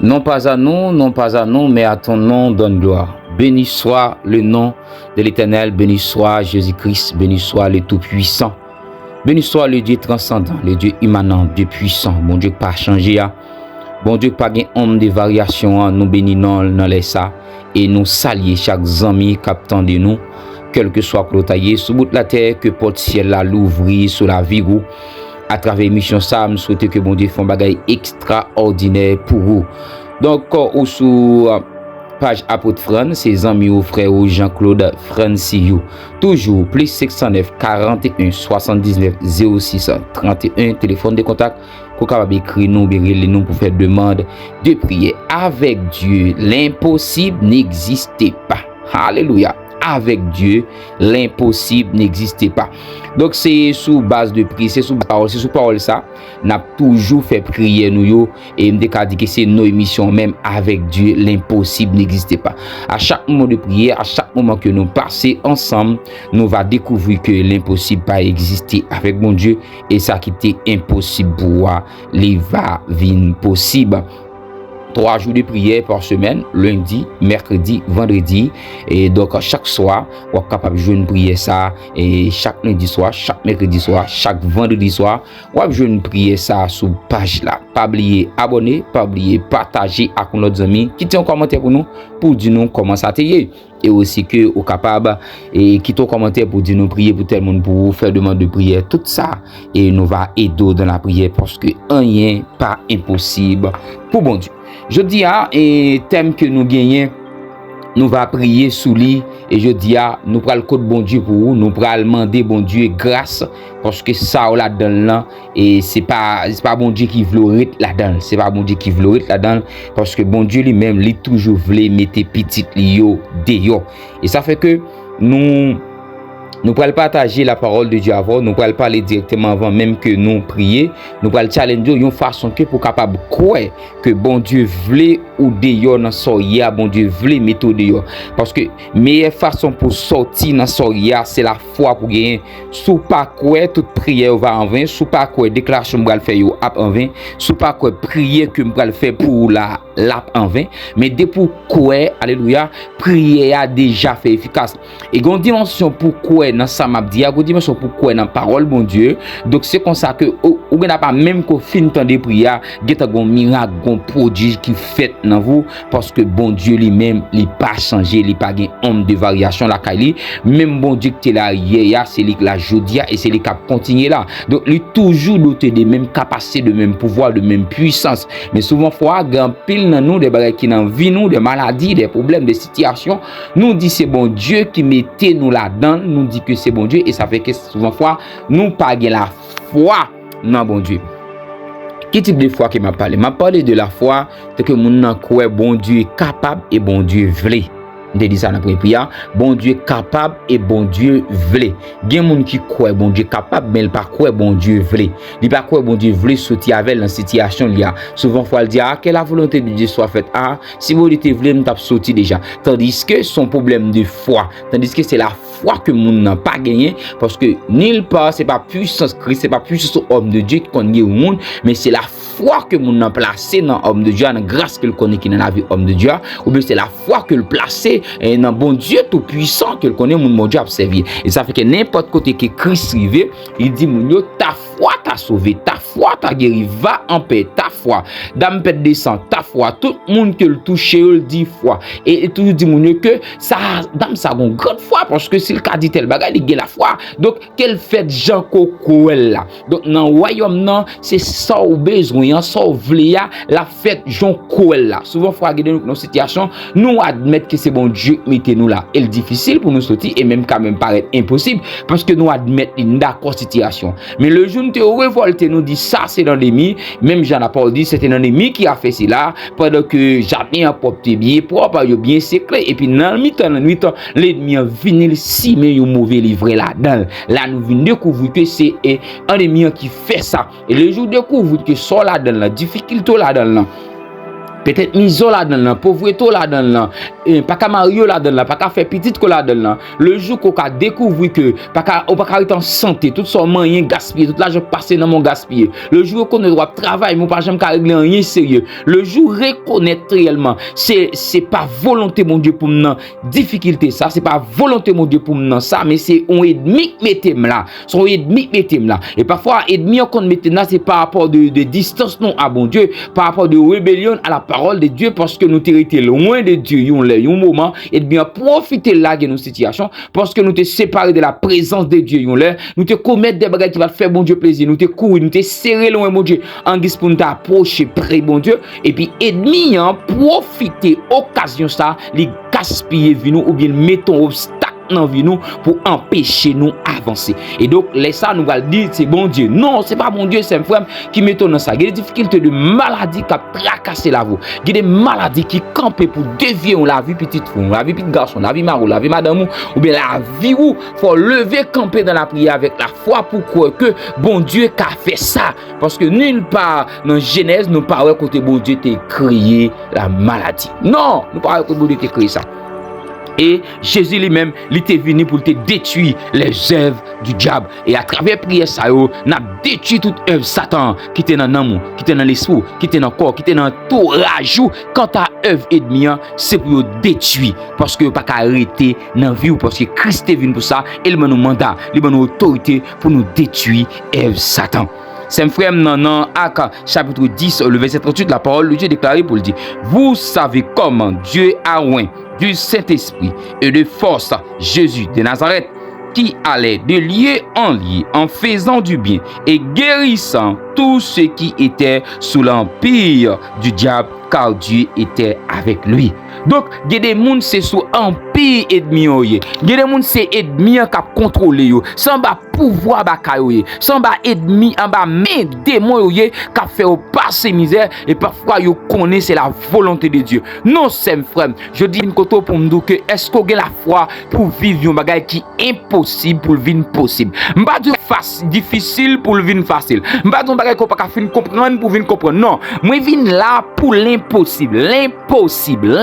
Non pas à nous, mais à ton nom donne gloire. Béni soit le nom de l'Éternel, béni soit Jésus-Christ, béni soit le Tout-Puissant. Béni soit le Dieu transcendant, le Dieu immanent, Dieu puissant, bon Dieu pas changé. Bon Dieu pas gain homme de variation, nous bénissons dans les ça et nous saluons chaque ami captant de nous, quel que soit le taillé, sous bout de la terre, que porte ciel là l'ouvrir sur la vie ou à travers mission ça, nous souhaitons que bon Dieu fasse un bagage extraordinaire pour vous. Donc, ou sous page Apôtre Fran, ses amis ou frères Jean-Claude Francillou. Toujours plus 609 41 79 06 31, téléphone de contact pour capable écrire nous, les noms pour faire demande de prière. Avec Dieu, l'impossible n'existait pas. Alléluia. Avec Dieu, l'impossible n'existait pas. Donc c'est sous base de prière, c'est sous parole ça, n'a toujours fait prier nous et me dit que c'est nos émissions même avec Dieu, l'impossible n'existait pas. À chaque moment de prière, à chaque moment que nous passons ensemble, nous va découvrir que l'impossible pas exister avec mon Dieu et ça qui était impossible pour moi, il va venir possible. 3 jours de prière par semaine, lundi, mercredi, vendredi. Et donc, chaque soir, on est capable de jouer une prière ça. Et chaque lundi soir, chaque mercredi soir, chaque vendredi soir, on va jouer une prière ça sur page là. Pas oublier abonner, pas oublier partager avec nos amis. Quittez un commentaire pour nous, pour dire nous comment ça t'est. Et aussi que au capable et quittez un commentaire pour dire nous prier pour tout le monde, pour faire demande de prière, tout ça. Et nous va aider dans la prière parce que rien pas impossible pour bon Dieu. Je dis et thème que nous gagnons, nous va prier sous lui et je dis nous prenons le code bon Dieu pour vous, nous prenons demander bon Dieu grâce parce que ça là dedans là et c'est pas bon Dieu qui veut là-dedans, c'est pas bon Dieu qui veut là-dedans parce que bon Dieu lui-même lui toujours voulait mettre petit lio dehors et ça fait que nous pourrons partager la parole de Dieu avant, nous pourrons parler directement avant même que nous prier, nous pourrons challenger une façon que pour capable croire que bon Dieu voulait ou dehors dans soya, bon Dieu voulait mettre dehors parce que meilleure façon pour sortir dans soya c'est la foi pour gagner. Sous pas croire toute prière va en vain, sous pas croire déclaration va le faire yo en vain, sous pas croire prière que va le faire pour la en vain, mais dès pour croire, alléluia, prière a déjà fait efficace. Et gon dimension pour croire dans ça m'a dit, gon dimension pour croire dans parole bon Dieu. Donc c'est comme ça que ou n'a pas même qu'on fin temps de prière, geta gon miracle, gon prodige qui fait dans vous parce que bon Dieu lui-même, il pas changé, il pas gain homme de variation la Kali, même bon Dieu qui là hier, c'est lui la jodia et c'est lui qui continue là. Donc il toujours doté des mêmes capacités, de même pouvoir, de même puissance. Mais souvent fois grand pile dans nous des bagages qui dans vie nous, des maladies, des problèmes, des situations, nous dit c'est bon Dieu qui mettait nous là-dedans, nous dit que c'est bon Dieu et ça fait que souvent fois nous pas la foi dans bon Dieu. Quel type de foi qui m'a parlé de la foi que mon croit bon Dieu est capable et bon Dieu veut. De dit ça dans la prière, bon Dieu capable et bon Dieu veut. Gen moun qui croit bon Dieu capable mais il pas croit bon Dieu veut. Il pas croit bon Dieu veut sortir avec dans situation il y a. Souvent faut le dire que la volonté de Dieu soit faite. Si vous te voulez nous t'a sorti déjà. Tandis que son problème de foi, tandis que c'est la foi que moun n'a pas gagné parce que nulle part c'est pas puissance Christ, c'est pas puissance homme de Dieu qui connaît au monde, mais c'est la foi que moun n'a placé dans homme de Dieu, dans grâce que le connaît qui dans la vie homme de Dieu, ou bien c'est la foi que le placé et dans bon Dieu tout puissant que le connaît mon Dieu a servi. Et ça fait que n'importe côté que Christ arrive, il dit mon Dieu ta foi t'a sauvé, ta foi t'a guéri, va en paix, ta foi dame peut descendre, ta foi tout le monde que le touche il dit foi et toujours dit mon Dieu que ça dame ça une grande foi parce que s'il a dit tel bagage il a la foi. Donc quel fait Jean Coco là. Donc dans le royaume non, c'est ça au besoin, ça au vle la fête Jean Coel là. Souvent faut regarder nos situations, nous admettre que c'est bon Dieu mettez nous là. Et difficile pour nous sortir et même quand même paraît impossible parce que nous admettre une d'accord situation. Mais le jour où nous révolté nous dit ça c'est l'ennemi, même Jean Paul dit c'était l'ennemi qui a fait cela pendant que jamais un propre bien propre bien secret et puis dans le mi-temps l'ennemi a venu si mais un mauvais livre là-dedans. Là nous venons découvrir que c'est un ennemi qui fait ça et le jour découvre que ça là-dedans la difficulté là-dedans peut-être miso là-dedans, là, pauvreté là-dedans, là, pas qu'à marier là-dedans, là, pas qu'à faire petite que là-dedans, là. Le jour qu'on a découvert que on pas qu'à être en santé, tout son moyen gaspillé, tout l'argent passé dans mon gaspillé. Le jour qu'on ne doit travailler, mon pas jamais qu'à régler rien sérieux. Le jour reconnaître réellement, c'est pas volonté mon Dieu pour nous difficulté ça, c'est pas volonté mon Dieu pour nous ça, mais c'est on ennemi qui mettez là, son ennemi qui mettez là. Et parfois ennemi qu'on mettez là, c'est par rapport de distance non à bon Dieu, par rapport de rébellion à la parole de Dieu, parce que nous été loin de Dieu un moment, et bien profiter là de nos situations, parce que nous te séparés de la présence de Dieu nous te commettre des bagages qui va faire bon Dieu plaisir, nous te courir, nous te serrer loin mon Dieu en guise pour nous approcher près bon Dieu, et puis ennemi profiter occasion ça, les gaspiller vie nous ou bien mettons obstacle dans vie nous pour empêcher nous avancer. Et donc les ça nous va dire c'est bon Dieu. Non, c'est pas bon Dieu, c'est un frère qui met dans ça. Il y a des difficultés de maladie qui a tracassé la vie. Il y a des maladies qui campent pour dévier la vie petite fille, la vie petit garçon, la vie marou, la vie madame ou bien la vie où faut lever camper dans la prière avec la foi pour croire que bon Dieu a fait ça, parce que nulle part dans Genèse nous parle côté bon Dieu t'a créé la maladie. Non, nous parle que bon Dieu t'a créé ça. Et Jésus lui-même, il était venu pour te détruire les œuvres du diable. Et à travers prière ça, n'a détruit toute œuvre Satan qui était dans l'amour, qui était dans l'esprit, qui était dans le corps, qui était dans tout rajout. Quant à œuvre ennemie, c'est pour détruire. Parce que pas arrêter dans la vie, parce que Christ est venu pour ça. Il m'a nous mandat, il m'a nous autorité pour nous détruire œuvre Satan. C'est un frère dans Actes chapitre 10, le verset 38, la parole de Dieu déclarée pour le dire. Vous savez comment Dieu a oint du Saint-Esprit et de force Jésus de Nazareth, qui allait de lieu en lieu en faisant du bien et guérissant tous ceux qui étaient sous l'empire du diable, car Dieu était avec lui. Donc, il y a des gens c'est sous empire ennemi yoye. Il y a des gens c'est ennemi qui contrôler yo. Sans ba pouvoir ba kayoye. Sans ba ennemi en ba main démon yoye qui fait passer misère et parfois yo connaît c'est la volonté de Dieu. Non, c'est frère. Je dis une côté pour me dire que est-ce qu'on a la foi pour vivre un bagage qui est impossible pour le vivre possible. M'pa dire difficile pour le vivre facile. M'pa dire bagage qu'on pas fin comprendre pour vivre comprendre. Non, moi vinn là pour l'impossible, l'impossible.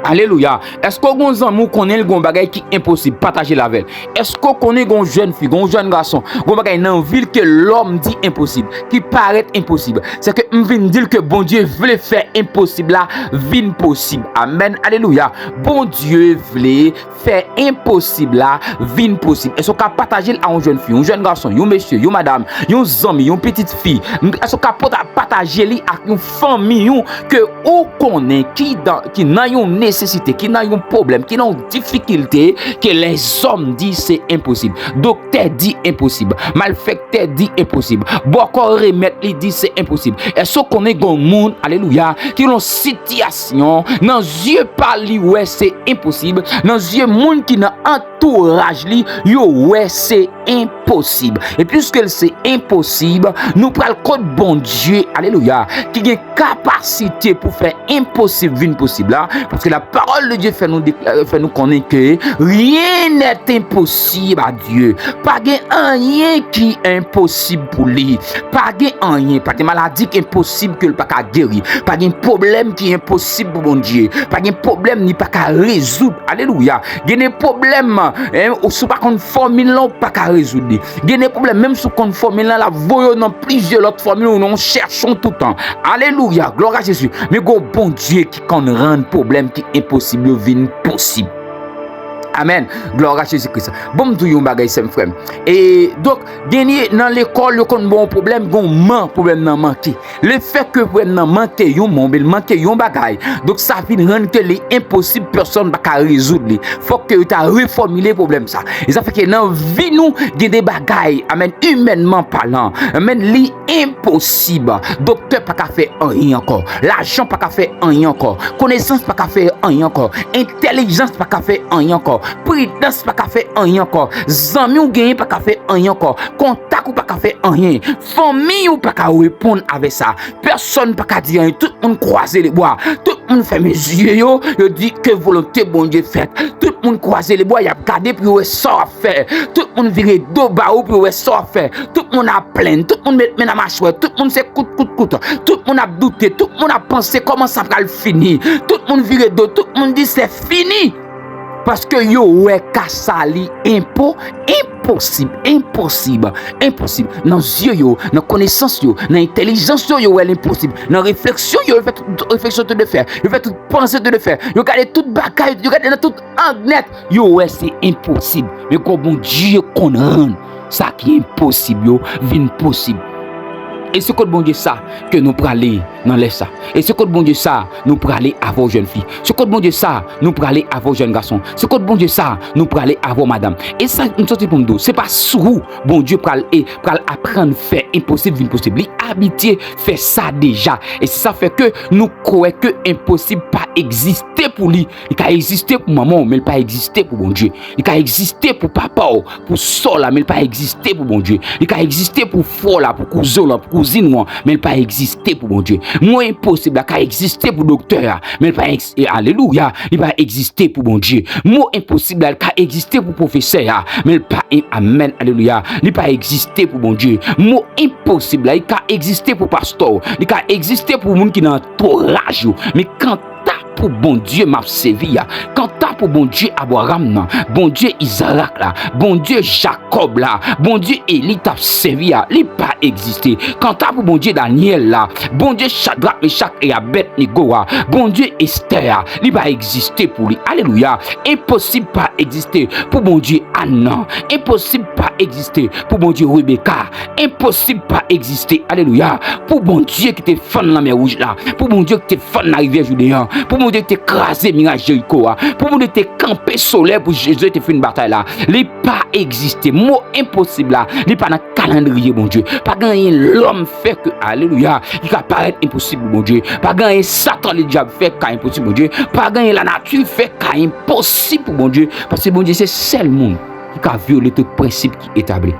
Alléluia. Est-ce qu'on a un amour connaît un bagage qui est impossible partager la veille? Est-ce qu'on connaît une jeune fille, un jeune garçon, un bagage dans ville que l'homme dit impossible, qui paraît impossible? C'est que on vient dire que bon Dieu voulait faire impossible là, vin possible. Amen. Alléluia. Bon Dieu voulait faire impossible là, vin possible. Est-ce qu'on a partagé à une jeune fille, un jeune garçon, un monsieur, une madame, un ami, une petite fille? Est-ce qu'on a partagé avec une famille que on connaît qui n'a une nécessité, qui n'a un problème, qui n'a une difficulté, que les hommes disent c'est impossible. Docteur dit impossible. Malfecteur dit impossible. Beaucoup remettre il dit c'est impossible. Est-ce qu'on est dans le monde, alléluia, qui ont une situation, dans les yeux par lui, ouais, c'est impossible. Dans les yeux monde qui n'a entourage li, yo, ouais, c'est impossible. Et puisque c'est impossible, nous prenons le code bon Dieu, alléluia, qui a une capacité pour faire impossible, vin possible là, parce que la parole de Dieu fait nous connaître que rien n'est impossible à Dieu. Pas de rien qui est impossible pour lui. Pas de rien, pas de maladie qui est impossible que le pas qu'à guérir. Pas de problème qui est impossible pour mon Dieu. Pas de problème ni pas qu'à résoudre. Alléluia. Il y a des problèmes ou sous pas qu'on formule là pas qu'à résoudre. Il y a des problèmes même sous qu'on formule là la voyons dans plusieurs autres formules où nous cherchons tout le temps. Alléluia. Gloire à Jésus. Mais go bon Dieu qui qu'on rend problème qui est impossible vient possible. Amen. Gloire à Jésus-Christ. Bon, tout yon bagay sem frère. Et donc, gagner dans l'école, le kon bon problème, gon man problème nan manqué. Le fait que problème nan manqué yon mobile, manqué yon bagay. Donc ça vient rendre que les impossible personne pas résoudre. Faut que tu reformuler problème ça. Et ça fait que dans vie nous, gen des bagay, amen, humainement parlant. Amen, li impossible. Docteur pas faire rien encore. L'argent pas faire rien encore. Connaissance pas faire rien encore. Intelligence pas faire rien encore. Prédence pas qu'à faire rien encore. Zami ou gagner pas qu'à faire rien encore. Contact ou pas qu'à faire rien. Famille ou pas qu'à répondre avec ça. Personne pas qu'à dire rien. Tout le monde croiser les bois. Tout le monde fait mes yeux yo dit que volonté bon Dieu fait. Tout le monde croiser les bois, il a regardé puis ouais ça à faire. Tout le monde viré dos bas ou puis ouais ça à faire. Tout le monde a plein, tout le monde met dans ma chouette, tout le monde c'est coûte. Tout le monde a douté, tout le monde a pensé comment ça va le finir. Tout le monde viré dos, tout le monde dit c'est fini. Parce que yo ouais kassali impossible. Dans yeux yo, dans connaissance yo, dans intelligence yo ouais l'impossible. Dans réflexion yo fait réflexion de faire. Yo fait toute pensée de faire. Yo garde toute bagaille, yo garde tout en net. Yo ouais c'est impossible. Mais quand bon Dieu qu'on rend ça qui est impossible yo, vient possible. Et c'est quoi bon Dieu ça que nous pour aller dans les ça. Et c'est quoi bon Dieu ça nous pour aller à vos jeunes filles. C'est quoi bon Dieu ça nous pour aller à vos jeunes garçons. C'est quoi bon Dieu ça nous pour aller à vos madame. Et ça nous sorti pour nous. C'est pas sous bon Dieu pour apprendre faire impossible impossible. Il habitué faire ça déjà. Et ça fait que nous croyons que impossible pas exister pour lui. Il peut exister pour maman mais il pas exister pour bon Dieu. Il peut exister pour papa pour soeur là mais il pas exister pour bon Dieu. Il peut exister pour frère là pour cousin là pour cousine moi mais il pas exister pour bon Dieu. Moi impossible là exister pour docteur mais il pas alléluia, il pas exister pour bon Dieu. Moi impossible là exister pour professeur mais il pas amen alléluia, il pas exister pour bon Dieu. Moi impossible là il exister pour pasteur, il exister pour monde qui dans entourage mais quand pour bon Dieu m'a servi là, quand t'as pour bon Dieu Abraham là, bon Dieu Isaac là, bon Dieu Jacob là, bon Dieu Élie t'a servi là, il pas existé. Quand t'as pour bon Dieu Daniel là, bon Dieu Shadrach, Meshach et Abednego là, bon Dieu Esther, il pas existé pour lui. Alléluia. Impossible pas exister pour bon Dieu Anna, impossible pas exister pour bon Dieu Rebecca, impossible pas exister. Alléluia. Pour bon Dieu qui te fan la mer rouge là, pour bon Dieu qui te fan la rivière Judéen, pour bon Dieu qui t'écrasé mirage Jéricho, pour bon Dieu qui campé solaire pour Jésus te fait une bataille là, il pas existé. Mot impossible là, il pas dans calendrier bon Dieu. Pas gagner l'homme fait que alléluia, il va paraître impossible bon Dieu. Pas gagner Satan le diable fait qu'à impossible bon Dieu. Pas gagner la nature fait qu'à impossible bon Dieu parce que bon Dieu c'est seul monde qui a violé tout principe qui est établi.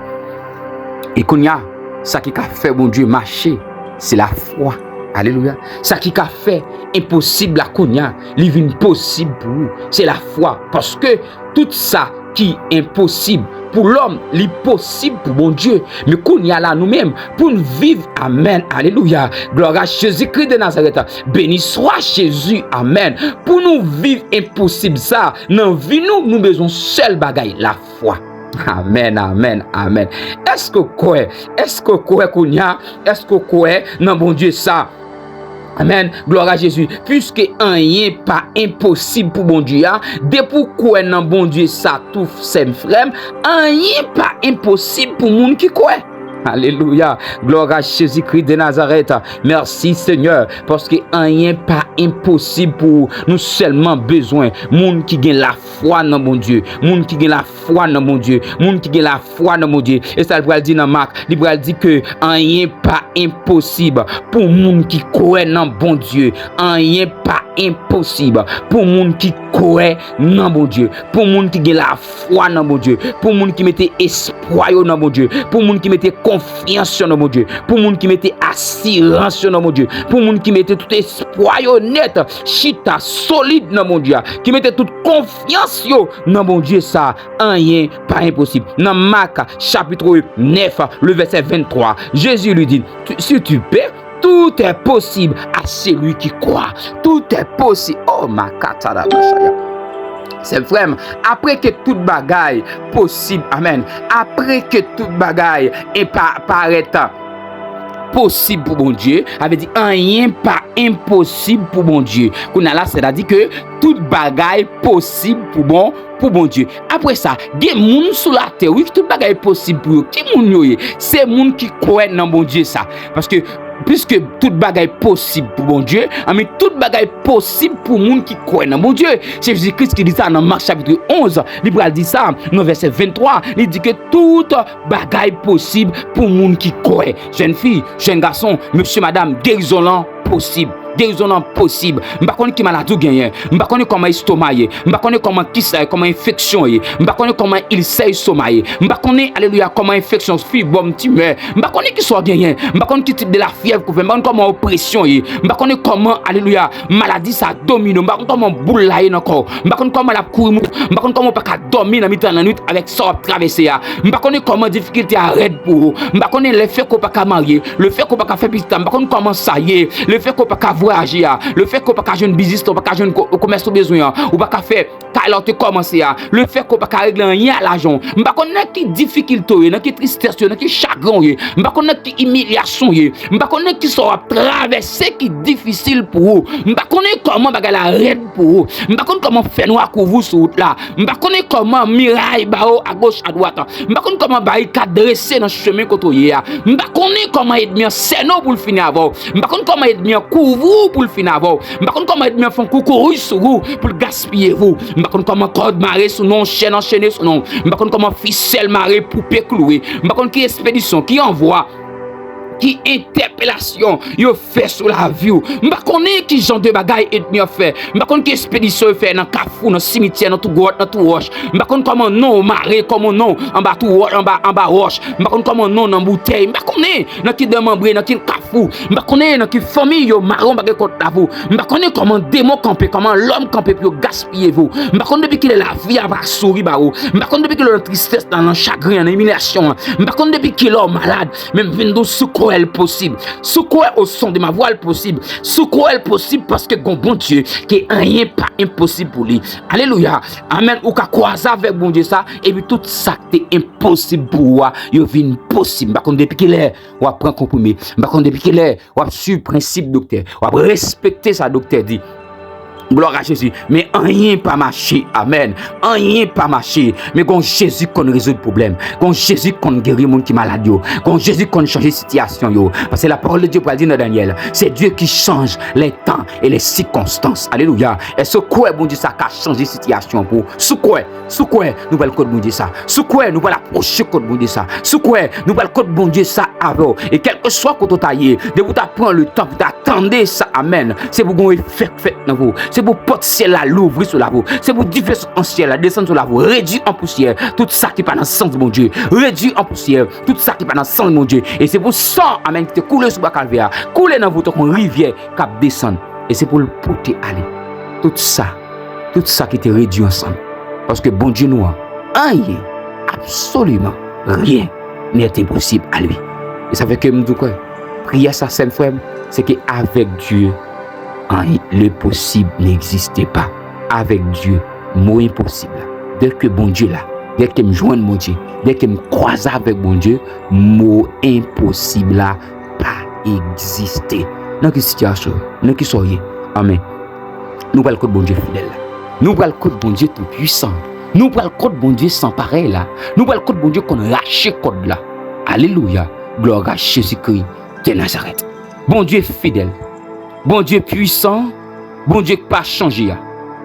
Et qu'on y a ça qui a fait bon Dieu marcher, c'est la foi. Alléluia. Ça qui a fait impossible à Konya, livre possible pour vous, c'est la foi. Parce que tout ça qui est impossible pour l'homme, l'impossible pour bon Dieu. Mais Konya là nous-mêmes, pour nous vivre, amen, alléluia. Gloire à Jésus-Christ de Nazareth. Béni soit Jésus, amen. Pour nous vivre impossible ça, dans vie nous besoin seul bagaille, la foi. Amen, amen, amen. Est-ce que quoi? Est-ce que quoi Konya? Est-ce que quoi? Non, bon Dieu, ça. Amen, gloire à Jésus. Puisque rien pas impossible pour bon Dieu, de pourquoi non bon Dieu ça tout c'est frère, rien pas impossible pour monde qui croit. Alléluia. Gloire à Jésus-Christ de Nazareth. Merci Seigneur. Parce que rien pas impossible pour nous seulement besoin. Monde qui gagne la foi dans mon Dieu. Monde qui gagne la foi dans mon Dieu. Monde qui gagne la foi dans mon Dieu. Et ça le dit dans Marc. Il dit que rien pas impossible pour monde qui croit dans bon Dieu. Rien pas impossible pour monde qui croit dans bon Dieu. Pour monde qui gagne la foi dans bon Dieu. Pour monde qui mette espoir dans bon Dieu. Pour monde qui mette confiance dans mon Dieu, pour moun qui mette assurance dans mon Dieu, pour moun qui mette tout espoir net, chita solide dans mon Dieu, qui mette toute confiance dans mon Dieu, ça rien pas impossible. Dans Marc chapitre 9 le verset 23, Jésus lui dit, si tu peux, tout est possible à celui qui croit. Tout est possible. Oh ma katana machaya. C'est vraiment après que toute bagaille possible, amen. Après que toute bagaille est paraît possible pour bon Dieu, avait dit rien pas impossible pour bon Dieu. Qu'on a là, c'est-à-dire que toute bagaille possible pour bon Dieu. Après ça, des moun sur la terre, oui, toute bagaille possible pour eux. Qui moun yo? C'est moun qui croit dans bon Dieu ça. Parce que puisque toute bagaille possible pour bon Dieu, mais toute bagaille possible pour moun qui croit dans bon Dieu. C'est Jésus-Christ qui dit ça dans Marc chapitre 11. Il dit ça dans verset 23. Il dit que toute bagaille possible pour moun qui croit. Jeune fille, jeune garçon, monsieur, madame, guérison possible. guérison non possible. M'pa connait qui maladie gagne. M'pa connait comment estomac est. M'pa connait comment qui ça comment infection est. M'pa connait comment il sait estomac est. M'pa connait alléluia comment infection fibrome tumeur. M'pa connait qui soit gagne. M'pa connait qui type de la fièvre qu'on fait. M'pa connait comment oppression est. M'pa connait comment alléluia maladie ça domine. M'pa connait comment boule là encore. M'pa connait comment la courir. M'pa connait comment pas dormir dans mi-temps la nuit avec ça traverser. M'pa connait comment difficulté arrête pour. M'pa connait le fait qu'on pas marier, le fait qu'on pas faire petit temps, m'pa connait comment ça y est, le fait qu'on pas voyager, le fait qu'on pas jeune business, on pas jeune commerce au besoin, ou pas faire alors te commencer, le fait qu'on pas régler rien à l'argent. M'pa connait qui difficulté, qui tristesse, qui chagrin, m'pa connait qui humiliation, m'pa connait qui soit traverser qui difficile pour vous. M'pa connait comment bagarre la raide pour vous. M'pa connait comment faire noir pour vous sur route là. M'pa connait comment miraille bao à gauche à droite. M'pa connait comment barricade dresser dans chemin côté. M'pa connait comment être bien seno pour le finir avant. M'pa connait comment être bien couvre pour le finir avant. M'pa connait comment être bien font coucou sur vous pour gaspiller vous. M'pa connait comment corde marée sur non chaîne enchaîner sur non. M'pa connait comment ficelle marée poupée clouée. M'pa connait qui expédition qui envoie qui interpellation yo fait sur la vie. M'pa connait qui genre de bagaille ethnie fait. M'pa connait qui expédition fait dans Carrefour, dans cimetière, dans tout grotte, dans tout roche. M'pa connait comment non marée, comment non en bas tout en bas roche. M'pa connait comment non dans bouteille. M'pa connait dans qui demembré, dans qui Carrefour. M'pa connait dans qui famille yo marron bagay contre la vous. M'pa connait comment démon camper, comment l'homme camper pour gaspiller vous. M'pa connait depuis qu'il est la vie avec souris ba ou. M'pa connait depuis qu'il est dans tristesse, dans le chagrin, dans l'humiliation. M'pa connait depuis qu'il est malade, même vindo secours elle possible. Secours au son de ma voix elle possible. Secours elle possible parce que bon Dieu qui rien pas impossible pour lui. Alléluia. Amen. Ou ka croiser avec bon Dieu ça et puis tout ça qui est impossible pour moi, yo vient possible. Par contre depuis qu'il est ou prend compromis. Par contre depuis qu'il est ou suivre principe docteur. Ou respecter ça docteur dit. Gloire à Jésus. Mais rien pas marché. Amen. Rien pas marché. Mais quand Jésus qu'on résout le problème. Quand Jésus qu'on guérit le monde qui est malade. Quand Jésus qu'on change la situation. Parce que la parole de Dieu pour dire dans Daniel, c'est Dieu qui change les temps et les circonstances. Alléluia. Et ce quoi bon Dieu ça qui a changé la situation pour. Sous quoi nous allons code bon Dieu ça. Sous quoi nous allons approcher code bon Dieu ça. Sous quoi nous allons code bon Dieu ça avant. Et quel que soit quand on taille, de vous prendre le temps pour t'attendre ça. Amen. C'est pour qu'on fait dans vous. C'est pour porte ciel là l'ouvrir sur la vous. C'est pour diffuser en ciel là descendre sur la vous. Réduire en poussière tout ça qui pas dans le sang de mon Dieu. Réduire en poussière tout ça qui pas dans le sang de mon Dieu. Et c'est pour ça amen qui te coule sur la calvaire, couler dans votre rivière qui descend. Et c'est pour le porter aller. Tout ça qui te réduit ensemble. Parce que bon Dieu nous rien, absolument rien n'est impossible à lui. Et ça fait que me dis quoi? Prière ça saint frère, c'est que avec Dieu le possible n'existait pas. Avec Dieu, mot impossible. Dès que bon Dieu là, dès que me joigne mon Dieu, dès que me croise avec bon Dieu, mot impossible là pas exister. Dans quelle situation, dans quelle soyez. Amen. Nous parlons de bon Dieu fidèle. Nous parlons de bon Dieu tout puissant. Nous parlons de bon Dieu sans pareil là. Nous parlons de bon Dieu qu'on lâche code là. Alléluia. Gloire à Jésus-Christ de Nazareth. Bon Dieu fidèle. Bon Dieu puissant, bon Dieu qui pas changé.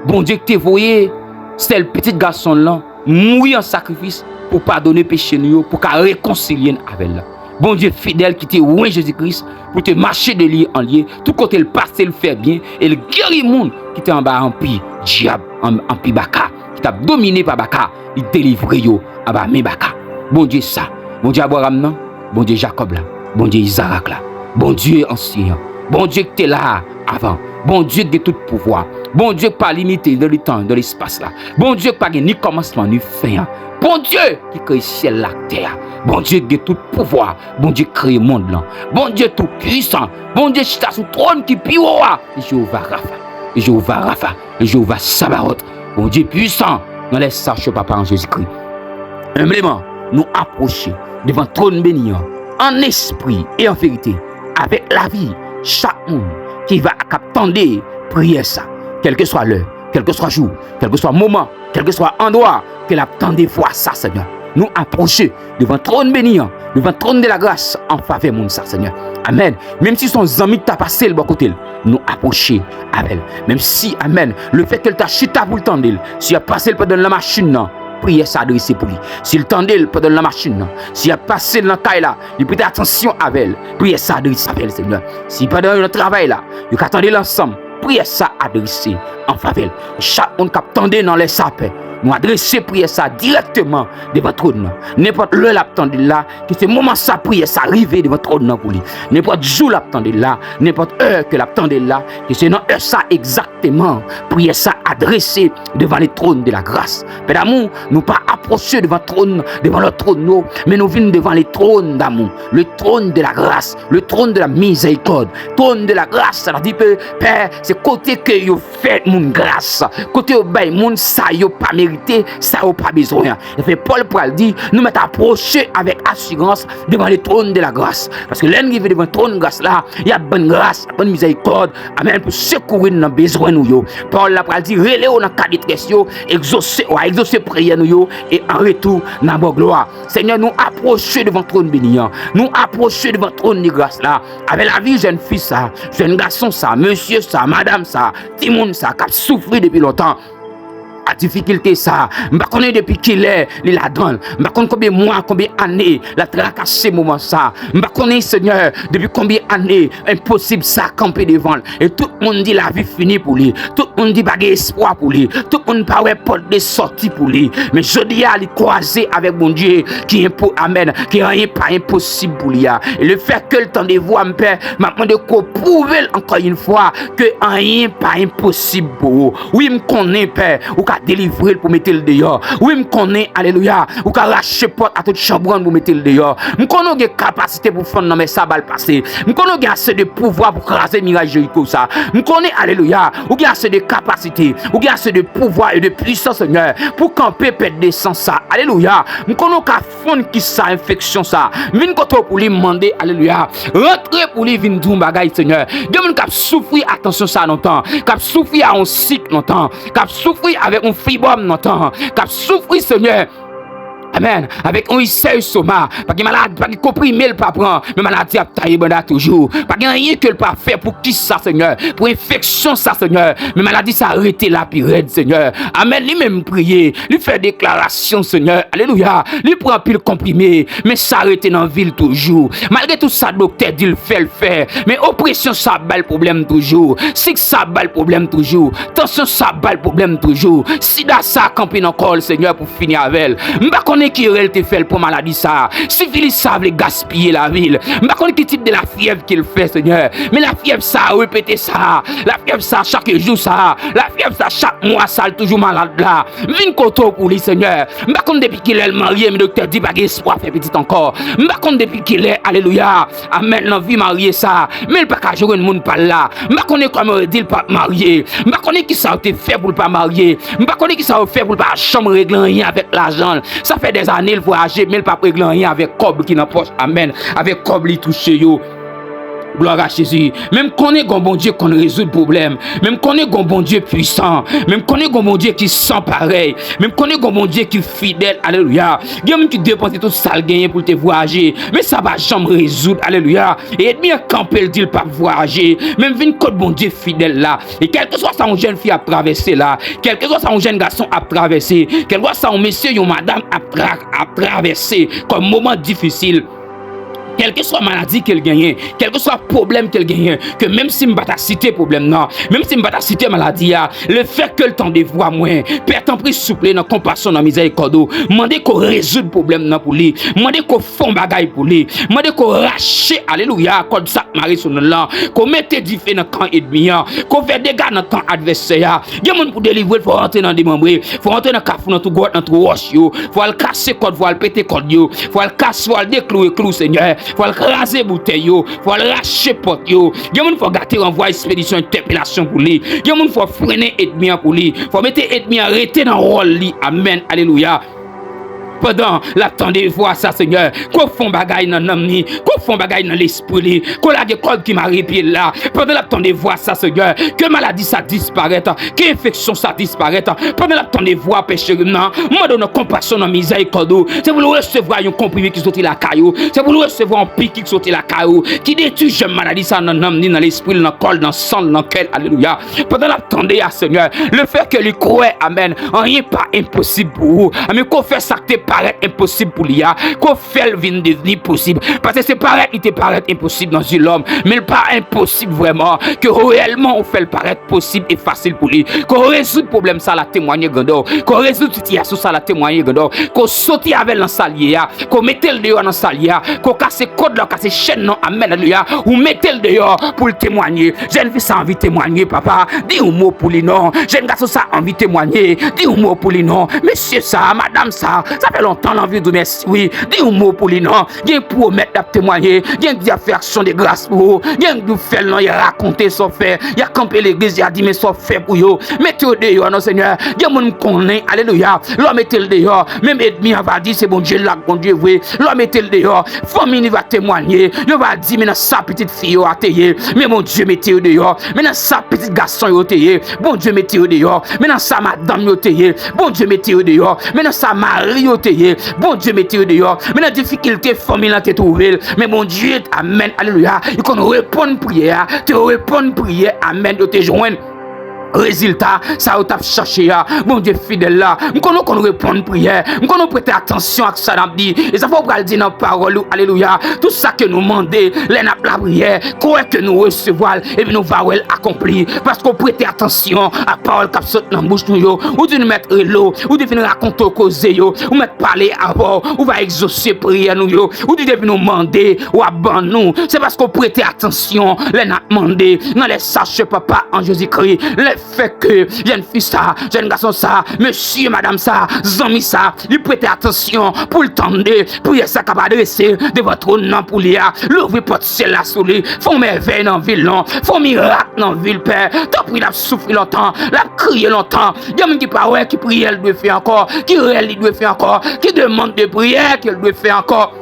Bon Dieu qui t'a voyé, c'est le petit garçon là, mourir en sacrifice pour pardonner péché nous, pour réconcilier avec là. Bon Dieu fidèle qui t'a oint Jésus-Christ pour te marcher de lié en lié, tout côté le passer le fait bien et le guérir monde qui t'a en bas en pi diable, en pi baka, qui t'a dominé par baka, il délivre yo en bas mes baka. Bon Dieu ça, bon Dieu Abraham là, bon Dieu Jacob là, bon Dieu Isaac là, bon Dieu ancien. Bon Dieu qui est là avant. Bon Dieu qui a tout pouvoir. Bon Dieu qui pas limité dans le temps, dans l'espace là. Bon Dieu qui pas ni commencement ni fin. Bon Dieu qui crée ciel la terre. Bon Dieu qui a tout pouvoir. Bon Dieu qui crée le monde là. Bon Dieu tout puissant. Bon Dieu qui est sur le trône qui pire. Jéhovah Rapha. Jéhovah Rapha. Jéhovah Sabaoth. Bon Dieu puissant. Dans les sages papa en Jésus-Christ. Humblement, nous approcher devant le trône béni en esprit et en vérité. Avec la vie. Chaque monde qui va attendre prier ça, quel que soit l'heure, quel que soit jour, quel que soit moment, quel que soit endroit, qu'elle attendait voir ça, Seigneur. Nous approcher devant le trône béni, devant le trône de la grâce en faveur de ça, Seigneur. Amen. Même si son ami t'a passé le bon côté, nous approcher avec elle. Même si, Amen, le fait qu'elle t'a chita pour le tendre, si elle a passé le dans la machine, prière s'adresser pour lui. S'il tendait pendant la machine, s'il a passé dans la caille là, il prête attention à elle. Prière s'adresser à elle, Seigneur. Si pendant le travail là, il attendait l'ensemble, prière s'adresser en faveur. Chaque monde qui attendait dans les sapins, nous adresser prière ça directement devant le trône. N'importe l'heure l'attendait là, que ce moment ça prière ça arrive devant le trône pour lui. N'importe jour l'attendait là, n'importe heure que l'attendait là, que c'est dans heure ça exactement prière ça adressée devant le trône de la grâce. Père d'amour, nous pas approcher devant le trône, mais nous venons devant le trône d'amour, le trône de la grâce, le trône de la miséricorde, le trône de la grâce. Ça veut dire que Père, c'est côté que vous faites mon grâce, côté où mon ça vous pas mérité, ça vous pas besoin. Et fait Paul pour dire, nous mettons approcher avec assurance devant le trône de la grâce, parce que l'un qui vient devant le trône de grâce là, il y a bonne grâce, bonne miséricorde, amen, pour secourir nos besoins nous. Paul là pour dire, relève dans cas de détresse, exaucer prière nous et en retour dans la gloire. Seigneur, nous approcher devant le trône béni, nous approcher devant le trône de grâce là, avec la vie jeune fille ça, jeune garçon ça, monsieur ça, madame ça, tout le monde ça, qui a souffert depuis longtemps. La difficulté ça, je ne sais pas depuis qu'il est là-dedans, je ne sais pas combien de mois, combien d'années, la tracassé moment ça, je ne sais pas Seigneur, depuis combien d'années, impossible ça camper devant, et tout le monde dit la vie finie pour lui, tout le monde dit pas d'espoir pour lui, tout le monde parle porte de sortie pour lui, mais je dis à lui croiser avec mon Dieu, qui est pour Amen, qui n'est pas impossible pour lui, et le fait que le temps de voir, mon Père, m'a demandé qu'on prouve encore une fois, que rien pas impossible pour vous. Oui, je connais, Père, ou délivrer pour mettre le dehors. Oui, je connais, alléluia, ou qu'à racheter porte à toute chambre pour mettre le dehors. Je connais des capacités pour faire non mais ça va le passer. Je connais assez de pouvoir pour craser mirage Jéricho ça. Je connais, alléluia, ou qu'il y a assez de capacités, ou qu'il y a assez de pouvoir et de puissance, Seigneur, pour camper perdre des sens ça. Alléluia. Je connais qu'à fond qui ça infection ça. Vine koto pour lui demander, alléluia, rentrer pour lui vine dou bagay, Seigneur. De moun k'ap souffrir attention ça longtemps, k'ap souffrir à un cycle longtemps, k'ap souffrir avec un fibrome longtemps, k'ap souffrir, Seigneur. Amen. Avec un issue soma. Pas que malade, pas que comprimé le pas prend. Mais maladie a taillé banda toujours. Pas que rien que le pas fait pour qui ça, Seigneur. Pour infection ça, Seigneur. Mais maladie ça arrêté la pire, Seigneur. Amen. Lui même prier. Lui fait déclaration, Seigneur. Alléluia. Lui prend pile comprimé. Mais ça arrêté dans la ville toujours. Malgré tout ça, docteur dit le fait. Mais oppression ça bat le problème toujours. Si ça bat le problème toujours. Tension ça bat le problème toujours. Sida ça campé dans le col, Seigneur, pour finir avec elle. Qui te fait pour maladie ça. Syphilis ça veut gaspiller la ville. M'pa connait qui type de la fièvre qu'il fait, Seigneur. Mais la fièvre ça répéter ça. La fièvre ça chaque jour ça. La fièvre ça chaque mois ça toujours malade là. Vine koto pour lui, Seigneur. M'pa connait depuis qu'il est marié, mais docteur dit pas espoir fait petit encore. M'pa connait depuis qu'il est alléluia. Amen dans vie marié ça. Mais il pas qu'à jouer le monde par là. M'pa connait comment dit pas marié. M'pa connait qui ça te fait pour pas marier. M'pa connait qui ça fait pour pas chambre régler rien avec l'argent. Ça fait des années, il voyager, mais il pas régler rien avec cob qui dans poche. Amen. Avec cob li touche yo. Gloire à Jésus. Même qu'on est un bon Dieu qu'on résout le problème. Même qu'on est un bon Dieu puissant. Même qu'on est un bon Dieu qui sent pareil. Même qu'on est un bon Dieu qui est fidèle. Alléluia. Il y a même qui dépense tout ça le gagner pour te voyager. Mais ça va jamais résoudre. Alléluia. Et bien camper le dit pas voyager. Même vin code bon Dieu fidèle là. Et quel que soit ça une jeune fille à traverser là. Quel que soit ça un jeune garçon à traverser. Quel que soit ça un monsieur ou madame à traverser comme moment difficile. Quelle que soit maladie qu'elle gagne, quel que soit problème qu'elle gagne, que même si je ne vais pas citer problème non, même si je ne vais pas citer maladie, le fait que le temps de voir moins, Père t'en prie souple dans compassion dans miséricorde, mandez qu'on résout le problème non pour lui, mandez qu'on font bagaille pour lui, mandez qu'on rache, alléluia, comme ça Marie sur le land, qu'on mette du feu dans le camp ennemi, qu'on fait des gars dans le camp adversaire. Il y a des gens pour délivrer, il faut rentrer dans des membres, il faut rentrer dans le café, dans tout goût, dans tout roche, il faut le casser code, il faut le péter code, il faut le casser, il faut le déclouer clou, Seigneur. Faut le raser bouteille, faut le racher porte yo. Il faut gâter envoyer expédition interpellation pour lui. Il faut freiner ennemi pour lui. Faut mettre ennemi arrêter dans rôle lui. Amen. Alléluia. pendant l'attendez voir ça, Seigneur, qu'on font bagaille dans l'âme, qu'on font bagaille dans l'esprit, qu'on a des codes qui m'arrivent là, pendant l'attendez voir ça, Seigneur, que maladie ça disparaît, que infection ça disparaît, pendant l'attendez voir péché, non, moi donne compassion dans miséricorde, c'est pour nous recevoir un comprimé qui sortit la caillou, c'est pour nous recevoir un pic qui sortit la caillou, qui détruit jeune maladie ça dans l'âme, dans l'esprit, dans le corps, dans le sang, dans le cœur, alléluia, pendant l'attendez à Seigneur, le fait que lui croit, amen, rien pas impossible pour vous, mais qu'on fait ça qui te paraît impossible pour lui, qu'on fait le vin devenir possible, parce que c'est pareil, il te paraît impossible dans l'homme, mais pas impossible vraiment, que réellement on fait le paraître possible et facile pour lui, qu'on résout le problème ça la témoigner gandor, qu'on résout la situation ça la témoigner gandor, qu'on saute avec l'ensalier, qu'on mette le dehors dans l'ensalier, qu'on casse code là, casse chaîne non, amen, alléluia, ou mettez le dehors pour le témoigner. Jeune fille ça envie de témoigner, papa, dis un mot pour lui non, jeune garçon ça envie de témoigner, dis un mot pour lui non, monsieur ça, madame ça fait longtemps l'envie de merci, oui, dis un mot pour lui non, bien pour mettre à témoigner, bien dire faire action de grâce pour vous, bien de faire non, il a raconté son fait, il a campé l'église, il a dit mais son fait pour vous, mettez au dehors non Seigneur, bien mon connaît, alléluia, l'homme mettez le dehors, même ennemi va dire c'est bon Dieu là, bon Dieu oui, l'homme mettez le dehors, famille va témoigner, il va dire mais dans sa petite fille a tayé, mais mon Dieu mettez au dehors, mais dans sa petite garçon a tayé, bon Dieu mettez au dehors, mais dans sa madame a tayé, bon Dieu mettez au dehors, mais dans sa mari a tayé, bon Dieu mettez au dehors, mais dans difficulté famille là te trouvé, mais mon Dieu amen alléluia, il qu'on répondre prière, te répondre prière amen de te joindre. Résultat, ça vous t'a cherché, bon Dieu fidèle là, nous qu'on répond prière, nous qu'on prêter attention à ça nous dit, et ça faut pas le dire dans parole, alléluia, tout ça que nous demandons, les la prière, quoi que nous recevons, et puis nous va accomplir, parce qu'on prête attention à parole qui saute dans la bouche nous, ou de nous mettre l'eau, ou de venir raconter causer, ou mettre parler avant, ou va exaucer prière nous, ou de nous demander, ou abandonner nous, c'est parce qu'on prête attention, les n'a demandé, dans les saches papa en Jésus-Christ, les fait que jeune fille ça, jeune garçon ça, monsieur, madame ça, zami ça, lui prêtez attention pour le tendre, pour y ça capable adresser de votre nom pour lui, l'ouvrir porte ciel là sous lui, font merveille dans ville non, font miracle dans ville père, t'as pris la souffrir longtemps, la crier longtemps, il y a même qui parle qui prie elle doit faire encore, qui réel il doit faire encore, qui demande de prière qu'elle doit faire encore.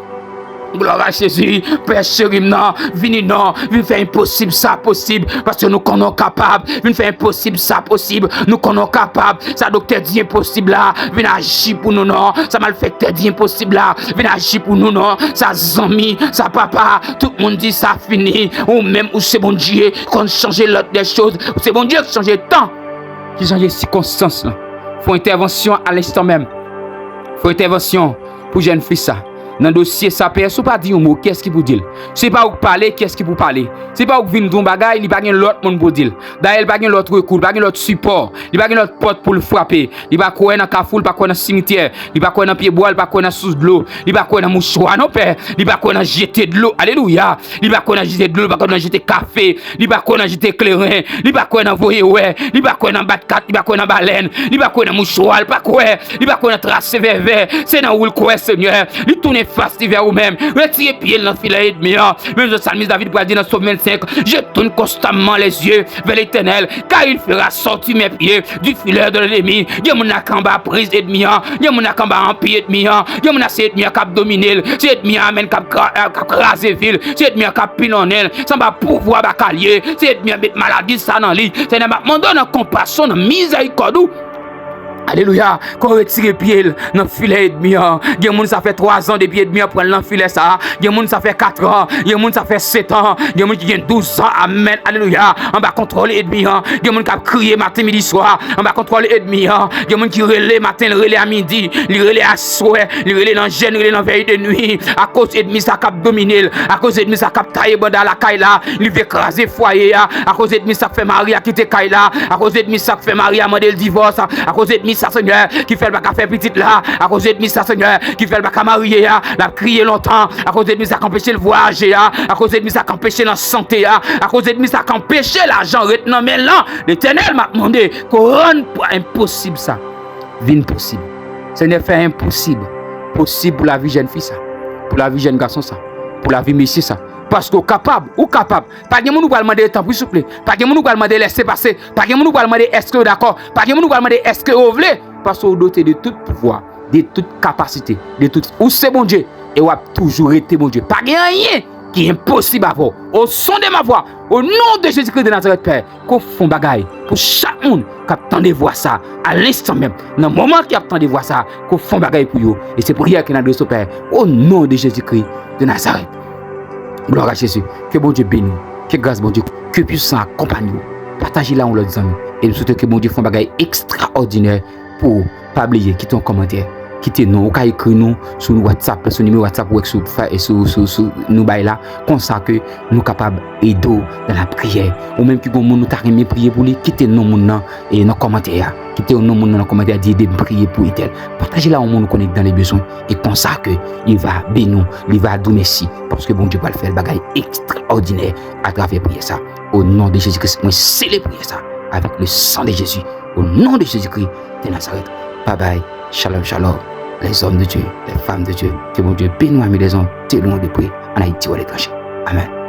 Gloire à Jésus, Père chéri, non, venez faire impossible ça possible, parce que nous sommes capables, venez faire impossible ça possible, nous sommes capables, ça docteur dit impossible là, venez agir pour nous non, ça malfaiteur dit impossible là, venez agir pour nous non, ça zami, ça papa, tout le monde dit ça fini, ou même ou c'est bon Dieu, qu'on change l'autre des choses, c'est bon Dieu qui change le temps, qui change les circonstances là, faut intervention à l'instant même, faut intervention pour jeune fille ça. Dans le dossier, ça ne peut pas dire un mot, qu'est-ce qu'il vous dit? C'est pas où parler, qu'est-ce qu'il vous parler? C'est pas où venir d'un bagage, il n'y a pas l'autre monde pour dire. D'ailleurs, il n'y a pas l'autre recours, il n'y a pas l'autre support, il n'y a pas l'autre porte pour le frapper. Il n'y a pas quoi dans le carrefour, il n'y a pas quoi dans le cimetière, il n'y a pas quoi dans le pied bois, il n'y a pas quoi dans sous de l'eau, il n'y a pas quoi dans le mouchoir, non père, il n'y a pas quoi dans jeter de l'eau, alléluia. Il n'y a pas quoi dans jeter de l'eau, il n'y a pas quoi dans jeter café, il n'y a pas quoi dans jeter clairin, il n'y a pas quoi dans voyer ouais, il n'y a pas quoi dans batcat, il n'y a pas quoi dans baleine, il n'y a pas quoi dans mouchoir, il n'y a pas quoi, il n'y a pas quoi dans tracer vers, c'est dans où le quoi, Seigneur, il tourne face vers vous-même. Retirez pied dans le filet et demi. Même le psalmiste David pour dire dans Psaume 25, je tourne constamment les yeux vers l'Éternel, car il fera sortir mes pieds du filet de l'ennemi. Il y a mon acamba prise et demi. Il y a mon acamba en pied et demi. Il y a mon assez demi cap dominer. C'est demi amène cap raser ville. C'est demi cap pinonel. Ça va pouvoir bacalier. C'est demi mettre maladie ça dans lit. C'est n'a pas mandon en compassion, en miséricorde. Alléluia, qu'on retire pied dans le filet et demi. Il y a des gens ça fait 3 ans depuis et demi pour dans le filet ça. Il y a des gens ça fait 4 ans. Il y a des gens ça fait 7 ans. Il y a des gens qui ont 12 ans. Amen. Alléluia. On va contrôler et demi. Il y a des gens qui crient matin, midi, soir. On va contrôler et demi. Il y a des gens qui relaient matin, relaient à midi, relaient à soir, relaient dans jeûne, relaient dans veille de nuit. À cause et demi ça cap dominer. À cause et demi ça cap tailler dans la caille là. Il veut écraser foyer. À cause et demi ça fait Marie à quitter caille là. À cause et demi ça fait Marie à demander le divorce. À cause et demi ça Seigneur qui fait le bac à faire petite là, à cause de ça Seigneur qui fait le bac à marier, la crier longtemps, à cause de ça qui empêche le voyager, à cause de ça qui empêche la santé, à cause de ça qui empêche l'argent retenant mais là, l'Éternel m'a demandé qu'on rende impossible ça. Vine possible. Seigneur fait impossible. Possible pour la vie jeune fille ça, pour la vie jeune garçon ça, pour la vie monsieur ça. Parce qu'on capable, ou capable. Pas de monde nous va demander temps pour souffler. Pas de monde nous va demander laisser passer. Pas de monde nous va demander est-ce que d'accord. Pas de monde nous va demander est-ce que vous voulez. Parce qu'on doté de tout pouvoir, de toute capacité, de toute... Ou c'est bon Dieu, et ou a toujours été bon Dieu. Pas rien qui est impossible à voir. Au son de ma voix, au nom de Jésus-Christ de Nazareth, Père, qu'on font bagaille pour chaque monde qui attend de voir ça, à l'instant même, dans le moment qui attend de voir ça, qu'on font bagaille pour eux. Et c'est pour rien qu'on a de ce Père, au nom de Jésus-Christ de Nazareth. Gloire à Jésus. Que bon Dieu bénisse, que grâce bon Dieu, que puissant accompagne nous. Partagez là, on l'a dit, et nous souhaitons que bon Dieu fasse bagaille extraordinaire pour pas oublier, quittez un commentaire. Quittez nous, ou écrit nous sur WhatsApp, sur numéro WhatsApp ou sur nous bail là, comme ça que nous capables aider dans la prière. Ou même que vous nous t'arrêtez prier pour lui, quittez nous mon et nos commentaires. Quittez nous mon dans les commentaires d'aider prier pour elle. Partagez là où nous connecte dans les besoins et comme ça que il va bénir, il va donner merci parce que bon Dieu va le faire bagaille extraordinaire à travers prier ça. Au nom de Jésus-Christ, moi célébrer ça avec le sang de Jésus. Au nom de Jésus-Christ de Nazareth. Bye bye. Shalom, shalom. Les hommes de Dieu, les femmes de Dieu, que mon Dieu bénisse les hommes, t'es loin de prier, en Haïti ou à l'étranger. Amen.